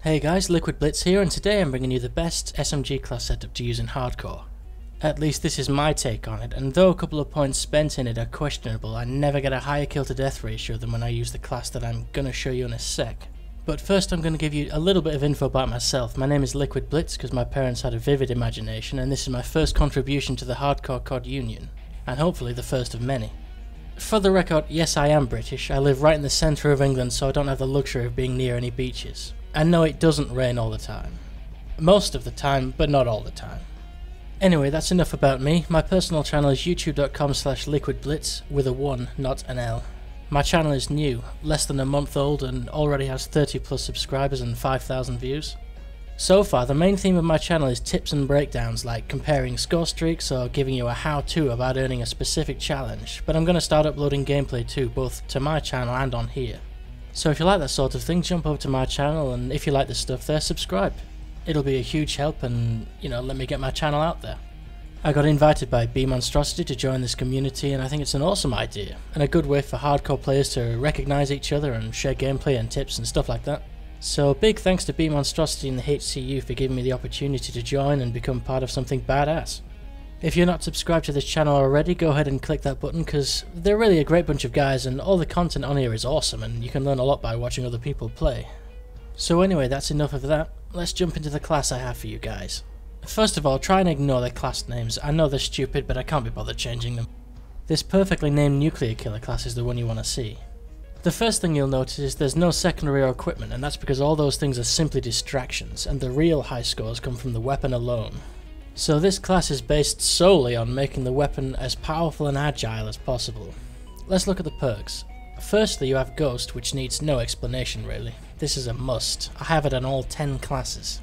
Hey guys, liquidBlitz here, and today I'm bringing you the best SMG class setup to use in hardcore. At least this is my take on it, and though a couple of points spent in it are questionable, I never get a higher kill to death ratio than when I use the class that I'm gonna show you in a sec. But first I'm gonna give you a little bit of info about myself. My name is liquidBlitz because my parents had a vivid imagination, and this is my first contribution to the hardcore COD union, and hopefully the first of many. For the record, yes, I am British. I live right in the centre of England, so I don't have the luxury of being near any beaches. And no, it doesn't rain all the time. Most of the time, but not all the time. Anyway, that's enough about me. My personal channel is youtube.com/liquidblitz with a 1, not an L. My channel is new, less than a month old, and already has 30 plus subscribers and 5,000 views. So far, the main theme of my channel is tips and breakdowns like comparing score streaks or giving you a how-to about earning a specific challenge, but I'm going to start uploading gameplay too, both to my channel and on here. So if you like that sort of thing, jump over to my channel, and if you like the stuff there, subscribe. It'll be a huge help and, let me get my channel out there. I got invited by B-Monstrosity to join this community, and I think it's an awesome idea, and a good way for hardcore players to recognise each other and share gameplay and tips and stuff like that. So big thanks to B-Monstrosity and the HCU for giving me the opportunity to join and become part of something badass. If you're not subscribed to this channel already, go ahead and click that button because they're really a great bunch of guys and all the content on here is awesome and you can learn a lot by watching other people play. So anyway, that's enough of that. Let's jump into the class I have for you guys. First of all, try and ignore their class names. I know they're stupid, but I can't be bothered changing them. This perfectly named nuclear killer class is the one you want to see. The first thing you'll notice is there's no secondary or equipment, and that's because all those things are simply distractions, and the real high scores come from the weapon alone. So this class is based solely on making the weapon as powerful and agile as possible. Let's look at the perks. Firstly, you have Ghost, which needs no explanation really. This is a must. I have it on all 10 classes.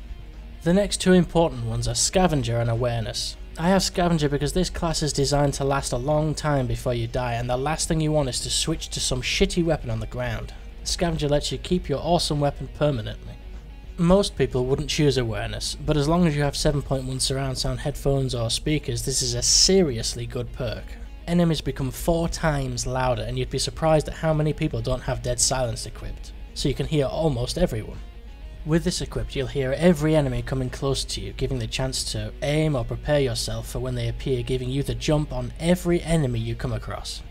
The next two important ones are Scavenger and Awareness. I have Scavenger because this class is designed to last a long time before you die, and the last thing you want is to switch to some shitty weapon on the ground. Scavenger lets you keep your awesome weapon permanently. Most people wouldn't choose Awareness, but as long as you have 7.1 surround sound headphones or speakers, this is a seriously good perk. Enemies become 4 times louder, and you'd be surprised at how many people don't have Dead Silence equipped, so you can hear almost everyone. With this equipped, you'll hear every enemy coming close to you, giving the chance to aim or prepare yourself for when they appear, giving you the jump on every enemy you come across.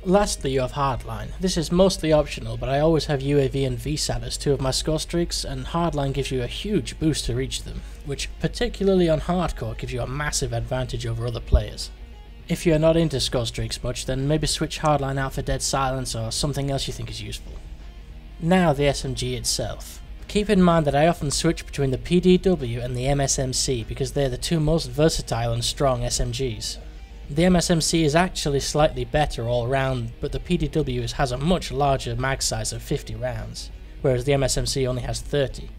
Lastly, you have Hardline. This is mostly optional, but I always have UAV and VSAT as 2 of my score streaks, and Hardline gives you a huge boost to reach them, which particularly on hardcore gives you a massive advantage over other players. If you are not into score streaks much, then maybe switch Hardline out for Dead Silence or something else you think is useful. Now the SMG itself. Keep in mind that I often switch between the PDW and the msmc because they're the 2 most versatile and strong SMGs. The msmc is actually slightly better all round, but the PDW has a much larger mag size of 50 rounds, whereas the msmc only has 30.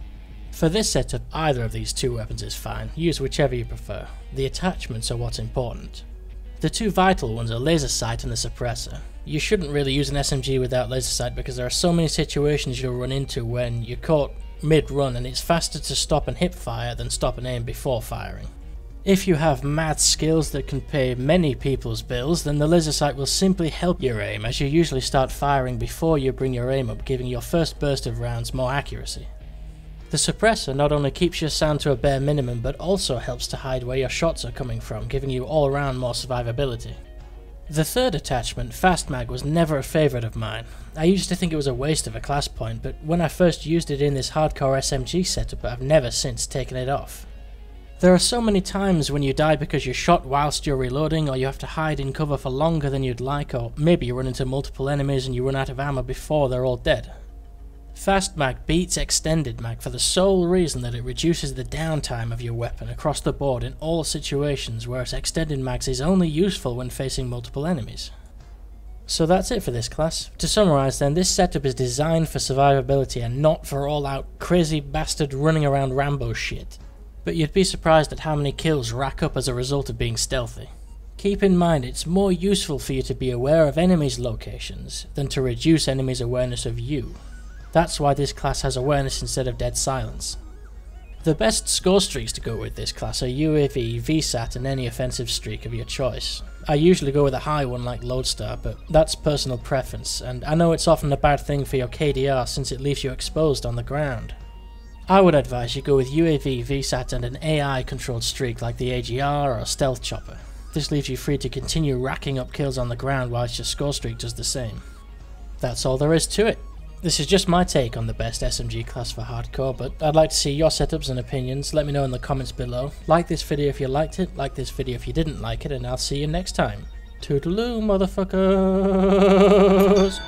For this setup, either of these 2 weapons is fine, use whichever you prefer. The attachments are what's important. The 2 vital ones are laser sight and the suppressor. You shouldn't really use an SMG without laser sight because there are so many situations you'll run into when you're caught mid-run and it's faster to stop and hip fire than stop and aim before firing. If you have mad skills that can pay many people's bills, then the laser sight will simply help your aim, as you usually start firing before you bring your aim up, giving your first burst of rounds more accuracy. The suppressor not only keeps your sound to a bare minimum, but also helps to hide where your shots are coming from, giving you all around more survivability. The third attachment, Fast Mag, was never a favourite of mine. I used to think it was a waste of a class point, but when I first used it in this hardcore SMG setup, I've never since taken it off. There are so many times when you die because you're shot whilst you're reloading, or you have to hide in cover for longer than you'd like, or maybe you run into multiple enemies and you run out of ammo before they're all dead. Fast Mag beats Extended Mag for the sole reason that it reduces the downtime of your weapon across the board in all situations, whereas Extended Mags is only useful when facing multiple enemies. So that's it for this class. To summarise then, this setup is designed for survivability and not for all out crazy bastard running around Rambo shit. But you'd be surprised at how many kills rack up as a result of being stealthy. Keep in mind it's more useful for you to be aware of enemies' locations than to reduce enemies' awareness of you. That's why this class has awareness instead of Dead Silence. The best score streaks to go with this class are UAV, VSAT and any offensive streak of your choice. I usually go with a high one like lodestar, but that's personal preference, and I know it's often a bad thing for your KDR since it leaves you exposed on the ground. I would advise you go with UAV, VSAT and an AI controlled streak like the AGR or Stealth Chopper. This leaves you free to continue racking up kills on the ground whilst your score streak does the same. That's all there is to it. This is just my take on the best SMG class for hardcore, but I'd like to see your setups and opinions. Let me know in the comments below. Like this video if you liked it, like this video if you didn't like it, and I'll see you next time. Toodaloo, motherfuckers!